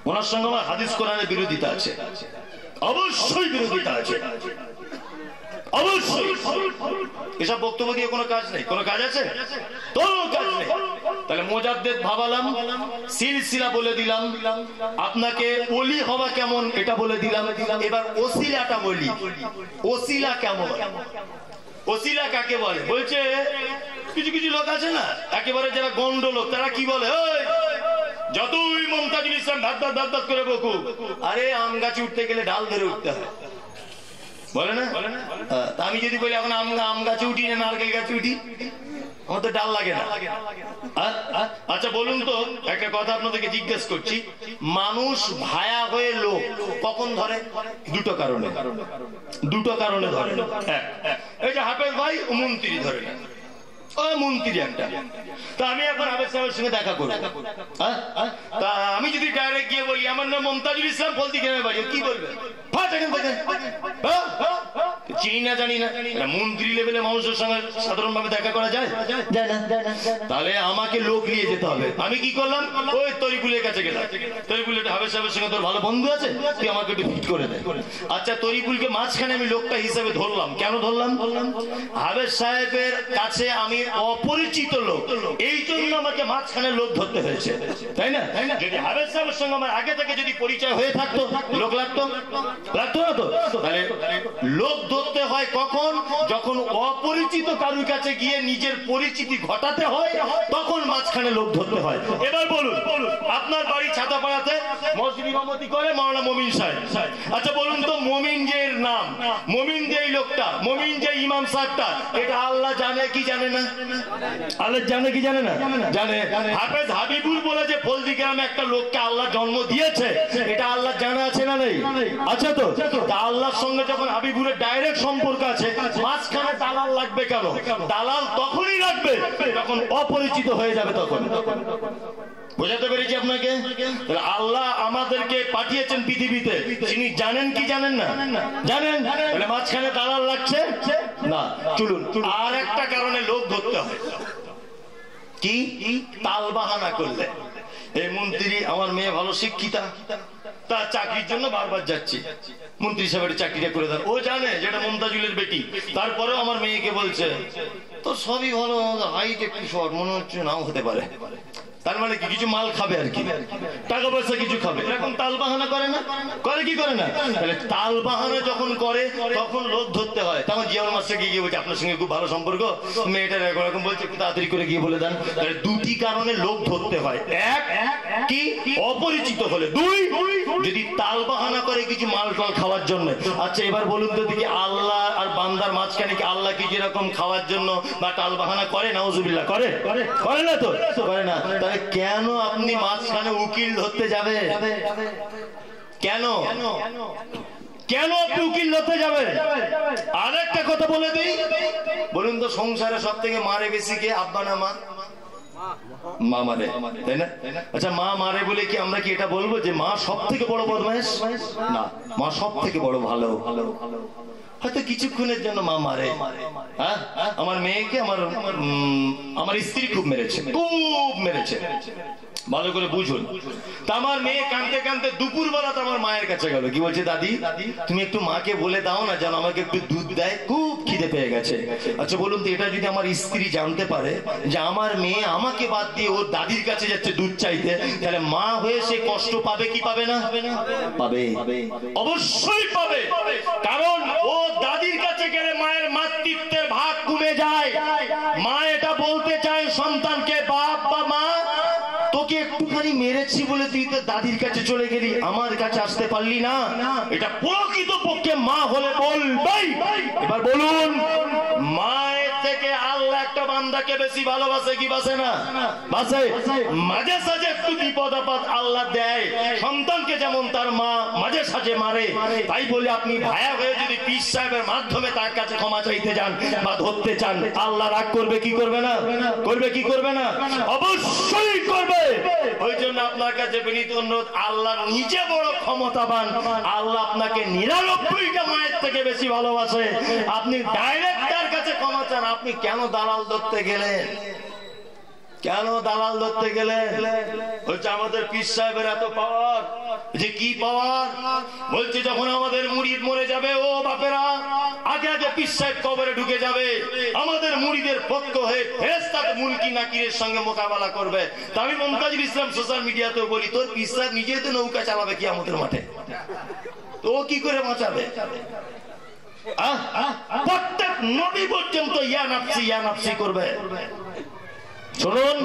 ওনার সঙ্গে আমার হাদিস কোরআনের বিরোধিতা আছে, অবশ্যই বিরোধিতা আছে, অবশ্যই। এসব বক্তব্য দিয়ে কোনো কাজ নেই, কোনো কাজ আছে? কোনো কাজ নেই। তাহলে মোজাদ্দেদ ভাবালাম, সিলসিলা বলে দিলাম, আপনাকে ওলি হওয়া কেমন এটা বলে দিলাম। এবার ওসিলাটা বলি, ওসিলা কেমন, ওসিলা কাকে বলে? বলছে কিছু কিছু লোক আছে না একেবারে যারা গন্ড লোক, তারা কি বলে, যতই মমতাজুল ইসলাম ধার ধার ধার করে বকু, আরে আম গাছে উঠতে গেলে ডাল ধরে উঠতে হয়, বলে না? আমি যদি বলি এখন আম গাছে উঠি না নারকেল গাছে উঠি, আমার তো ডাল লাগে না। আচ্ছা বলুন তো একটা কথা আপনাদেরকে জিজ্ঞেস করছি, মানুষ ভায়া হয়ে লোক কখন ধরে? দুটো কারণে, দুটো কারণে ধরে। এই যে হাফেজ ভাই মন্ত্রী ধরে না, মন্ত্রী একটা, তা আমি এখন হাফেজ সাহেবের সঙ্গে দেখা করবো, তা আমি যদি ডাইরেক্ট গিয়ে বলি আমার নাম মমতাজুল ইসলাম ফলতি গ্রামে বাড়ি, কি বলবে? চিনি না জানি না। মন্ত্রী লেভেলে মানুষের সঙ্গে সাধারণ ভাবে দেখা করা যায়? তাহলে আমাকে লোক নিয়ে যেতে হবে। আমি কি করলাম, ওই তরিকুলের কাছে গেলাম, তরিকুলের হাফেজ সাহেবের সঙ্গে তোর ভালো বন্ধু আছে, তুই আমাকে একটু ফিট করে দে। আচ্ছা তরিকুলকে মাঝখানে আমি লোকটা হিসাবে ধরলাম, কেন ধরলাম? হাফেজ সাহেবের কাছে আমি অপরিচিত লোক, এই জন্য আমাকে মাঝখানে লোক ধরতে হয়েছে, তাই না? যদি হাফেজ সাহেবের সঙ্গে আমার আগে থেকে যদি পরিচয় হয়ে থাকতো, লোক লাগতো লাগতো না তো? তাহলে লোক ধরতে হয় কখন? যখন অপরিচিত কারুর কাছে গিয়ে নিজের পরিচিতি ঘটাতে হয়, তখন মাঝখানে লোক ধরতে হয়। এবার বলুন, আপনার বাড়ি ছাতাপাড়াতে মসজিদ ইমামতি করে মাওলানা মমিন সাহেব। আচ্ছা বলুন তো, মমিন যে নাম, মমিন যে লোকটা, মমিন যে ইমাম সাহেবটা, এটা আল্লাহ জানে কি জানে না? আল্লাহ জানে কি জানে না? জানে। হাফেজ হাবিবুল বলে যে ফলদি গ্রামে একটা লোককে আল্লাহ জন্ম দিয়েছে, এটা আল্লাহ জানা আছে না নেই? আচ্ছা তো আল্লাহর সঙ্গে যখন হাবিবুলের ডাইরেক্ট সম্পর্ক আছে, মাঝখানে দালাল লাগবে কেন? দালাল তখনই লাগবে যখন অপরিচিত হয়ে যাবে, তখন। বোঝাতে পেরেছি আপনাকে? আল্লাহ আমাদেরকে পাঠিয়েছেন পৃথিবীতে, তিনি জানেন কি জানেন না? জানেন। মাঝখানে দালাল লাগছে না। চলুন আর একটা কারণে লোক ধরতে হয়, কি? তাল বাহানা করলে। এই মন্ত্রী, আমার মেয়ে ভালো শিক্ষিতা, তার চাকরির জন্য বারবার যাচ্ছি, মন্ত্রী সাহেবের চাকরিটা করে দেন। ও জানে যেটা মমতাজুলের বেটি, তারপরেও আমার মেয়েকে বলছে তো সবই ভালো, হাইট একটু শর্ট, মনে হচ্ছে নাও হতে পারে। তার মানে কি কিছু মাল খাবে আর কি, টাকা পয়সা কিছু খাবে, এরকম তাল বাহানা করে না? করে কি করে না? তাহলে তাল বাহানা যখন করে তখন লোক ধরতে হয়। তখন জিয়াউল মাস্টার গিয়ে বলছে আপনার সঙ্গে খুব ভালো সম্পর্ক, মেয়েটার এরকম বলছে, একটু তাড়াতাড়ি করে গিয়ে বলে দেন। তাহলে দুটি কারণে লোক ধরতে হয়, এক কি অপরিচিত হলে, দুই যদি তাল বাহানা করে কিছু মাল টাল খাওয়ার জন্য। আচ্ছা এবার বলুন তো দেখি, আল্লাহ আর বান্দার মাঝখানে কি আল্লাহ কি যেরকম খাওয়ার জন্য বা টাল বাহানা করে? নাউজুবিল্লাহ, করে? করে না তো? করে না। তাহলে কেন আপনি মাঝখানে উকিল ধরতে যাবে? কেন কেন আপনি উকিল ধরতে যাবেন? আর একটা কথা বলে দিই, বলুন তো সংসারে সব থেকে মারে বেশি কে? আব্বা না মা? মা মারে, তাই না? আচ্ছা মা মারে বলে কি আমরা কি এটা বলবো যে মা সব থেকে বড় বদমাইশ? না, মা সব থেকে বড় ভালো। হয়তো কিছুক্ষণের জন্য মা মারে। হ্যাঁ, আমার মেয়েকে আমার স্ত্রী খুব মেরেছে, খুব মেরেছে, ভালো করে বুঝুন। তা আমার মেয়ে কাঁদতে কাঁদতে দুপুরবেলা তো আমার মায়ের কাছে গেল, কি বলছে, দাদি তুমি একটু মাকে বলে দাও না যেন আমাকে একটু দুধ দেয়, খুব খিদে পেয়ে গেছে। আচ্ছা বলুন তো, এটা যদি আমার স্ত্রী জানতে পারে যে আমার মেয়ে আমাকে বাদ দিয়ে ওর দাদির কাছে যাচ্ছে দুধ চাইতে, তাহলে মা হয়ে সে কষ্ট পাবে কি পাবে না? পাবে, অবশ্যই পাবে। কারণ ও দাদির কাছে গেলে মায়ের মাতৃত্বের ভাগ কমে যায়। মা এটা বলতে চায় সন্তানকে, বাপ বা মা তোকে একটুখানি মেরেছি বলে তুই তো দাদির কাছে চলে গেলি, আমার কাছে আসতে পারলি না। এটা প্রকৃত পক্ষে মা হলে বলবেই। এবার বলুন, মায়ের থেকে আল্লাহ একটা বান্দাকে বেশি ভালোবাসে কি বাসে না? বাসে। মাঝে সাঝে একটু বিপদ আপদ আল্লাহ দেয় সন্তানকে, যেমন তার মা মাঝে সাঝে মারে। তাই বলে আপনি ভায়া হয়ে যদি পীর সাহেবের মাধ্যমে তার কাছে ক্ষমা চাইতে যান বা ধরতে চান, আল্লাহ রাগ করবে কি করবে না? করবে কি করবে না? অবশ্যই করবে। ওই জন্য আপনার কাছে বিনীত অনুরোধ, আল্লাহ নিজে বড় ক্ষমতাবান, আল্লাহ আপনাকে 99টা মায়ের থেকে বেশি ভালোবাসে, আপনি ডাইরেক্ট তার কাছে ক্ষমা চান। আপনি কেন দালাল ধরতে গেলেন? কেন দালাল ধরতে গেলেন? বলছে আমাদের পীর সাহেবের এত পাওয়ার। যে কি পাওয়ার? বলছে যখন আমাদের মুরিদ মরে যাবে, ও বাপেরা আগে আগে পীর সাহেব কবরে ঢুকে যাবে, আমাদের মুরিদের পক্ষ হয়ে ফেরেশতা মুনকির নাকিরের সঙ্গে মোকাবেলা করবে। তা আমি মুমতাজুল ইসলাম সোশ্যাল মিডিয়াতে বলি, তোর পীর সাহেব নিজেই তো নৌকা চালাবে কিয়ামতের মাঠে, তো ও কি করে বাঁচাবে? প্রত্যেক নবী পর্যন্ত ইয়া নাফসি ইয়া নাফসি করবে। শুনুন,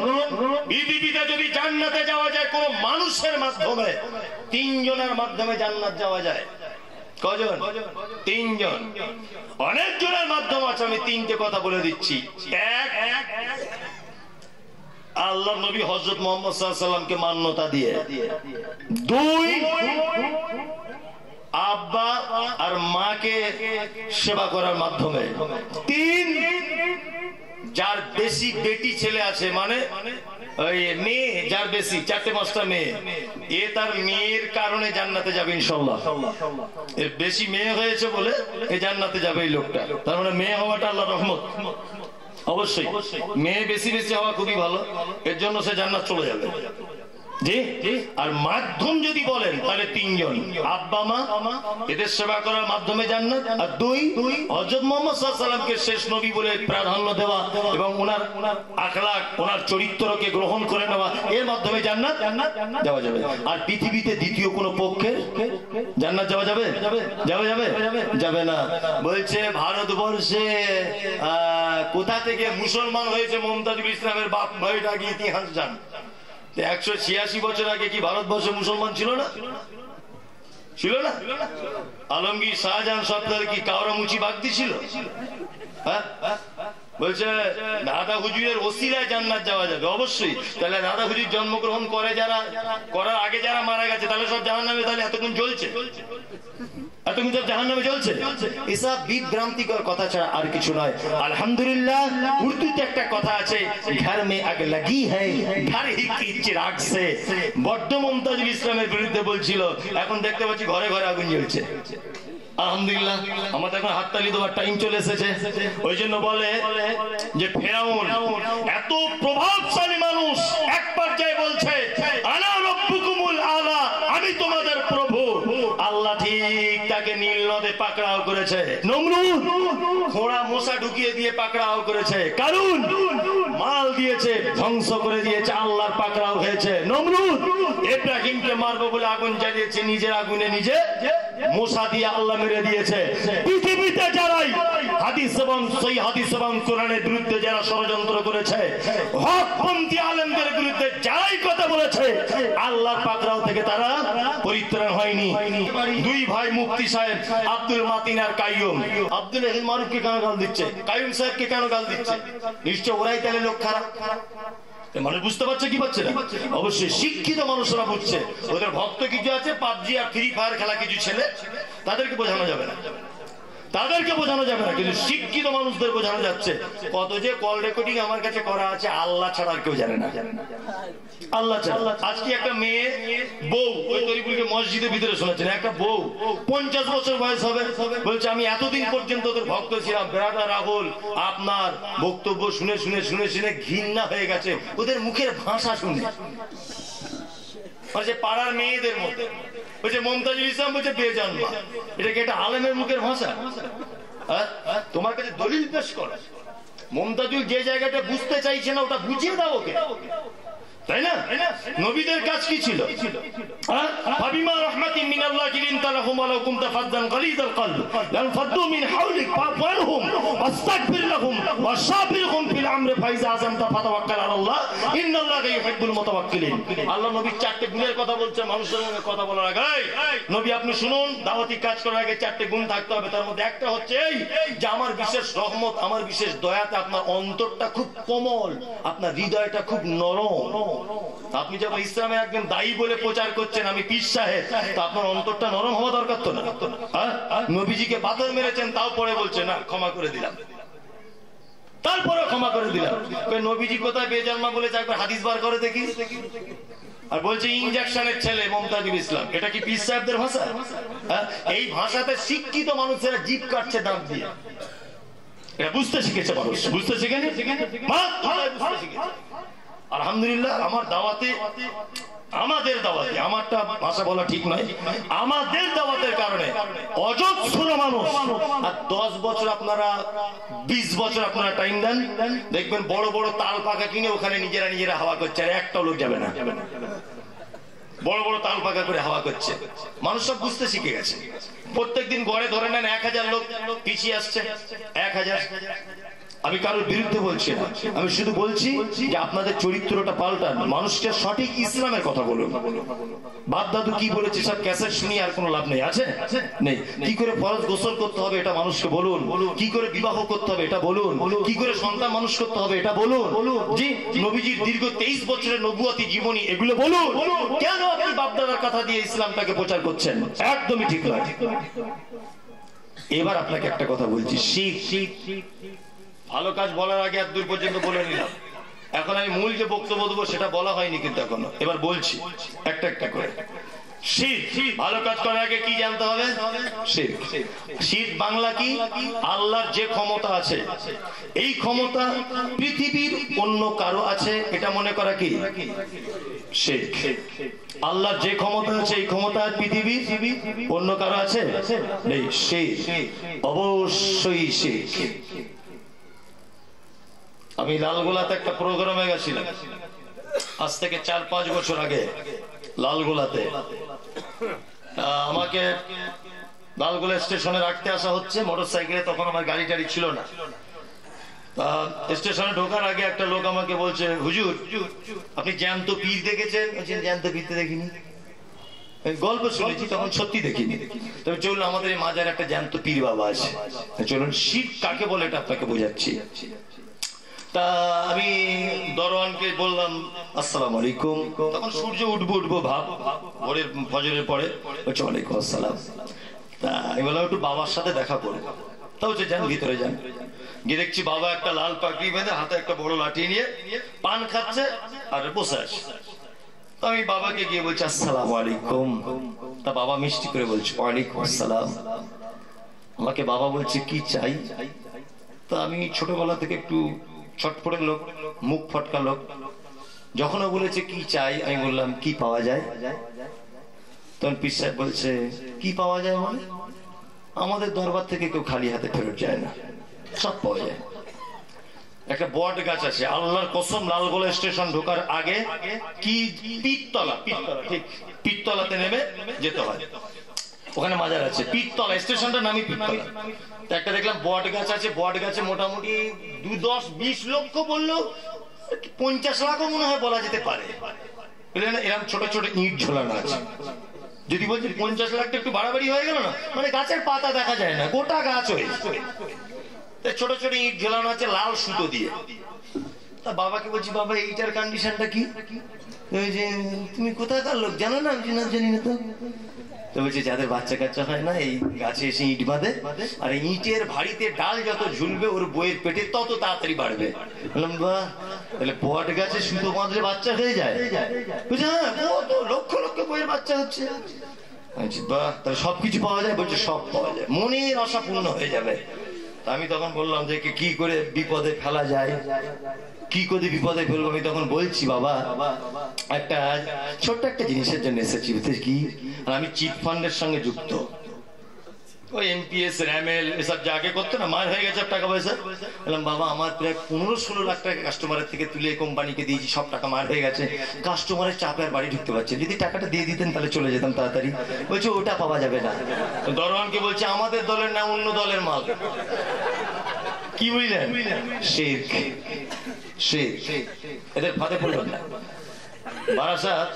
পৃথিবীতে যদি জান্নাতে যাওয়া যায় কোন মানুষের মাধ্যমে, 3 জনের মাধ্যমে জান্নাত যাওয়া যায়। কজন? 3 জন। অনেক জনের মাধ্যম আছে, আমি 3টে কথা বলে দিচ্ছি। এক, আল্লাহ নবী হযরত মুহাম্মদ সাল্লাল্লাহু আলাইহি সাল্লামকে মান্যতা দিয়ে। 2, আব্বা আর মাকে সেবা করার মাধ্যমে। 3, যার বেশি বেটি ছেলে আছে, মানে ওই মেয়ে যার বেশি, 4-5টা মেয়ে, এ তার মেয়ের কারণে জান্নাতে যাবে ইনশাআল্লাহ। এর বেশি মেয়ে হয়েছে বলে এই জান্নাতে যাবে এই লোকটা। তার মানে মেয়ে হওয়াটা আল্লাহর রহমত। অবশ্যই মেয়ে বেশি বেশি হওয়া খুবই ভালো, এর জন্য সে জান্নাত চলে যাবে। জি। আর মাধ্যম যদি বলেন তাহলে 3 জন, আব্বা মা, এদের সেবা করার মাধ্যমে জান্নাত। আর 2, হযরত মুহাম্মদ সাল্লাল্লাহু আলাইহি সাল্লামকে শেষ নবী বলে প্রাধান্য দেওয়া এবং ওনার আখলাক, ওনার চরিত্রকে গ্রহণ করে নেওয়া, এর মাধ্যমে জান্নাত যাওয়া যাবে। আর পৃথিবীতে দ্বিতীয় কোনো পক্ষে জান্নাত যাওয়া যাবে? যাবে না। বলছে ভারতবর্ষে কোথা থেকে মুসলমান হয়েছে মুমতাজুল ইসলামের বাপ ভাইটা কি ইতিহাস জান? 186 বছর আগে কি ভারতবর্ষে মুসলমান ছিল না? ছিল না? আলমগীর, শাহজাহান সরকার কি কাউরা মুচি বাগদি ছিল? বলছে দাদা হুজুরের ওসিলায় জান্নাত যাওয়া যাবে। অবশ্যই। তাহলে দাদা হুজুর জন্মগ্রহণ করে যারা, করার আগে যারা মারা গেছে, তাহলে সব জাহান্নামে, তাহলে এতক্ষণ জ্বলছে, এতক্ষণ সব জাহান্নামে জ্বলছে। এসব বিভ্রান্তিকর কথা ছাড়া আর কিছু নয়। আলহামদুলিল্লাহ, উর্দুতে একটা কথা আছে, ঘর মে আগ লাগি হ্যায় ঘর হি কি চিরাগ সে। বড্ড মুমতাজুল ইসলামের বিরুদ্ধে বলছিল, এখন দেখতে পাচ্ছি ঘরে ঘরে আগুন জ্বলছে। আলহামদুলিল্লাহ, আমাদের এখন হাততালি দেওয়ার টাইম চলে এসেছে। ওই জন্য বলে যে ফেরাউন এত প্রভাবশালী মানুষ, এক পর্যায়ে বলছে আনা রব্বুকুমুল আলা, আমি তোমাদের প্রভু। আল্লাহ ঠিক তাকে নীল নদে পাকড়াও করেছে। নমরুদ ঘোড়া মশা ঢুকিয়ে দিয়ে পাকড়াও করেছে। কারুন মাল দিয়েছে, ধ্বংস করে দিয়েছে, আল্লাহর পাকড়াও হয়েছে। নমরুদ ইব্রাহিমকে মারবো বলে আগুন জ্বালিয়েছে, নিজের আগুনে নিজে মশা দিয়ে আল্লাহ মেরে দিয়েছে। পৃথিবীতে যারাই হাদিস এবং সহিহ হাদিস এবং কোরআনের বিরুদ্ধে যারা ষড়যন্ত্র করেছে, হকপন্থী আলেমদের বিরুদ্ধে যারাই কথা বলেছে, আল্লাহর পাকড়াও থেকে তারা পরিত্রাণ হয়নি। 2 ভাই মুফতি সাহেব আব্দুল মাতিন আর কাইয়ুম, আব্দুল আহিল মারুফকে কেন গাল দিচ্ছে, কাইয়ুম সাহেবকে কেন গাল দিচ্ছে? নিশ্চয় ওরাই তাহলে লোক খারাপ। মানুষ বুঝতে পারছে কি পাচ্ছে না? অবশ্যই শিক্ষিত মানুষরা বুঝছে। ওদের ভক্ত কিছু আছে, পাবজি আর ফ্রি ফায়ার খেলা কিছু ছেলে, তাদেরকে বোঝানো যাবে না, তাদেরকে বোঝানো যাবে না, কিন্তু শিক্ষিত মানুষদের বোঝানো যাচ্ছে। কত যে কল রেকর্ডিং আমার কাছে করা আছে, আল্লাহ ছাড়া আর কেউ জানে না, আল্লাহ ছাড়া। আজকে একটা মেয়ে বউ, ওই তরিকুলকে মসজিদের ভিতরে শুনেছেন, একটা বউ 50 বছর বয়স হবে, বলছে আমি এতদিন পর্যন্ত ওদের ভক্ত ছিলাম, বেরাদা রাহুল আপনার বক্তব্য শুনে শুনে শুনে শুনে ঘৃণা হয়ে গেছে ওদের মুখের ভাষা শুনে। পাড়ার মেয়েদের মধ্যে বলছে মুমতাজুল ইসলাম বলছে বেজন্মা, এটা কি একটা আলেমের মুখের ভাষা? তোমার কাছে দলিল পেশ করো। মুমতাজুল যে জায়গাটা বুঝতে চাইছে না ওটা বুঝিয়ে দাও ওকে, তাই না? নবীদের কাজ কি ছিল? ফাবিমা রাহমাতিন মিনাল্লাহি লিনতা লাহুম ওয়া লাউ কুনতা ফাদ্দান গালিযাল কলব লানফাদ্দু মিন হাওলিক ফা'ফু আনহুম ওয়াস্তাগফির লাহুম ওয়াশাবিরহুম ফিল আমরি ফাইজা আযামতা ফাতাওয়াক্কাল আলাল্লাহ ইন্নাল্লাহা ইউহিব্বুল মুতাওয়াক্কিলিন। আল্লাহ নবী 4টে গুণের কথা বলছে মানুষের সঙ্গে কথা বলার আগে। নবী আপনি শুনুন, দাওয়াতি কাজ করার আগে 4টে গুণ থাকতে হবে। তার মধ্যে একটা হচ্ছে এই যে আমার বিশেষ রহমত, আমার বিশেষ দয়াতে আপনার অন্তরটা খুব কোমল, আপনার হৃদয়টা খুব নরম। আপনি যখন ইসলামে একদম দায়ী বলে প্রচার করছেন আমি পীর সাহেব, তা আপনার অন্তরটা নরম হওয়া দরকার তো না? নবীজিকে পাথর মেরেছেন, তাও পরে বলছে না ক্ষমা করে দিলাম, তারপরে ক্ষমা করে দিলাম। নবীজি কোথায় বেজন্মা বলেছে একবার হাদিস বার করে দেখি। আর বলছে ইনজেকশনের ছেলে মমতাজুল ইসলাম। এটা কি পীর সাহেবদের ভাষা? এই ভাষাতে শিক্ষিত মানুষেরা জিভ কাটছে দাঁত দিয়ে। এটা বুঝতে শিখেছে মানুষ, বুঝতে শিখেনি। আলহামদুলিল্লাহ আমার দাওয়াতে, আমাদের দাওয়াতে, আমারটা ভাষা বলা ঠিক নয়, আমাদের দাওয়াতের কারণে অজস্র মানুষ, আর 10 বছর আপনারা 20 বছর আপনারা টাইম দেন, দেখবেন বড় বড় তাল পাকা কিনে ওখানে নিজেরা হাওয়া করছে, আর একটাও লোক যাবে না। বড় বড় তাল পাকা করে হাওয়া করছে। মানুষ সব বুঝতে শিখে গেছে। প্রত্যেকদিন গড়ে ধরে নেন 1000 লোক পিছিয়ে আসছে, 1000। আমি কারোর বিরুদ্ধে বলছি না, আমি শুধু বলছি যে আপনাদের চরিত্রটা পাল্টান, মানুষকে সঠিক ইসলামের কথা বলুন। বাপ দাদু কি বলেছে সব ক্যাসেট শুনি আর কোনো লাভ নেই, আছে নেই। কি করে ফরজ গোসল করতে হবে এটা মানুষকে বলুন, কি করে বিবাহ করতে হবে এটা বলুন, কি করে সন্তান মানুষ করতে হবে এটা বলুন, জি নবীজির দীর্ঘ 23 বছরের নবুয়তি জীবনী এগুলো বলুন। কেন আপনি বাপ দাদার কথা দিয়ে ইসলামটাকে প্রচার করছেন? একদমই ঠিক নয়। এবার আপনাকে একটা কথা বলছি, শিখ ভালো কাজ বলার আগে আর দূর পর্যন্ত বলে নিলাম। এখন আমি মূল যে বক্তব্য দেবো সেটা বলা হয়নি কিন্তু এখনো, এবার বলছি একটা একটা করে। শিরক, ভালো কাজ করার আগে কি জানতে হবে? শিরক। শিরক বাংলা কি? আল্লাহর যে ক্ষমতা আছে, এই ক্ষমতা পৃথিবীর অন্য কারো আছে এটা মনে করা কি শিরক। আল্লাহর যে ক্ষমতা আছে এই ক্ষমতা পৃথিবীর অন্য কারো আছে নেই, শিরক অবশ্যই শিরক। আমি লালগোলাতে একটা প্রোগ্রামে গেছিলাম আজ থেকে 4-5 বছর আগে। লালগোলাতে আমাকে লালগোলা স্টেশনে রাখতে আসা হচ্ছে মোটরসাইকেলে, তখন আমার গাড়ি টাড়ি ছিল না। স্টেশনে ঢোকার আগে একটা লোক আমাকে বলছে, হুজুর আপনি জ্যান্ত পীর দেখেছেন? জ্যান্ত পীর তো দেখিনি, গল্প শুনেছি, তখন সত্যি দেখিনি। তবে চলুন আমাদের এই মাজার একটা জ্যান্ত পীর বাবা আছে, চলুন শিব কাকে বলে এটা আপনাকে বোঝাচ্ছি। তা আমি দরওয়ানকে বললাম আসসালামু আলাইকুম, তখন সূর্য উঠবো ভাব, ভোরের ফজরের পরে। বলছে ওয়ালাইকুম আসসালাম। তা আমি বললাম একটু বাবার সাথে দেখা করবো। তা হচ্ছে যান, ভিতরে যান। গিয়ে দেখছি বাবা একটা লাল পাগড়ি বেঁধে হাতে একটা বড় লাঠি নিয়ে পান খাচ্ছে আর বসে আছে। তো আমি বাবাকে গিয়ে বলছি আসসালামু আলাইকুম। তা বাবা মিষ্টি করে বলছে ওয়ালাইকুম আসসালাম। আমাকে বাবা বলছে কি চাই? তা আমি ছোটবেলা থেকে একটু ছটফটে লোক, মুখ ফটকা লোক, যখন ও বলেছে কি চাই আমি বললাম কি পাওয়া যায়? তখন পীর সাহেব বলছে কি পাওয়া যায় মানে? আমাদের দরবার থেকে কেউ খালি হাতে ফেরত যায় না, সব পাওয়া যায়। একটা বট গাছ আছে, আল্লাহর কসম লালগোলা স্টেশন ঢোকার আগে কি পীরতলা, ঠিক পীরতলাতে নেমে যেতে হয়, ওখানে মাজার আছে। পীরতলা স্টেশনটার নামই পীরতলা। একটা দেখলাম বট গাছ আছে, বট গাছে মোটামুটি 2-10-20 লক্ষ বললো, 50 লাখও মনে হয় বলা যেতে পারে। এরকম ছোট ছোট ইট ঝোলানো আছে। যদি বলছি 50 লাখটা একটু বাড়াবাড়ি হয়ে গেল না, মানে গাছের পাতা দেখা যায় না, গোটা গাছ হয়েছে, ছোট ছোট ইট ঝোলানো আছে লাল সুতো দিয়ে। তা বাবাকে বলছি বাবা এইটার কন্ডিশনটা কি? তুমি কোথাকার লোক জানো না? জানি না। তো বলছে যাদের বাচ্চা কাচ্চা হয় না এই গাছে এসে ইট বাঁধে, আর ইটের ভারিতে ডাল যত ঝুলবে ওর বইয়ের পেটে তত তাড়াতাড়ি বাড়বে। বললাম বাহ, তাহলে বট গাছে সুতো বাঁধলে বাচ্চা হয়ে যায়? বলছে হ্যাঁ, লক্ষ লক্ষ বইয়ের বাচ্চা হচ্ছে। বাহ, তাহলে সবকিছু পাওয়া যায়? বলছে সব পাওয়া যায়, মনের আশা পূর্ণ হয়ে যাবে। আমি তখন বললাম যে কি করে বিপদে ফেলা যায়, কি করে বিপদে ফেলবো? আমি তখন বলছি বাবা একটা ছোট্ট একটা জিনিসের জন্য এসেছি, কি আমি চিট ফান্ডের সঙ্গে যুক্ত। ওই এনপিএস র্যামেল এসব যা আগে করতো না, মার হয়ে গেছে টাকা পয়সা। বললাম বাবা আমার প্রায় 15-16 লাখ টাকা কাস্টমারের থেকে তুলে কোম্পানিকে দিয়েছি, সব টাকা মার হয়ে গেছে, কাস্টমারের চাপে আর বাড়ি ঢুকতে পারছে, যদি টাকাটা দিয়ে দিতেন তাহলে চলে যেতাম তাড়াতাড়ি। বলছে ওটা পাওয়া যাবে না। দরওয়ানকে বলছে আমাদের দলের না অন্য দলের মাল। কি বুঝলেন? শিরক, শিরক, এদের ফাঁদে পড়বেন না। বারাসাত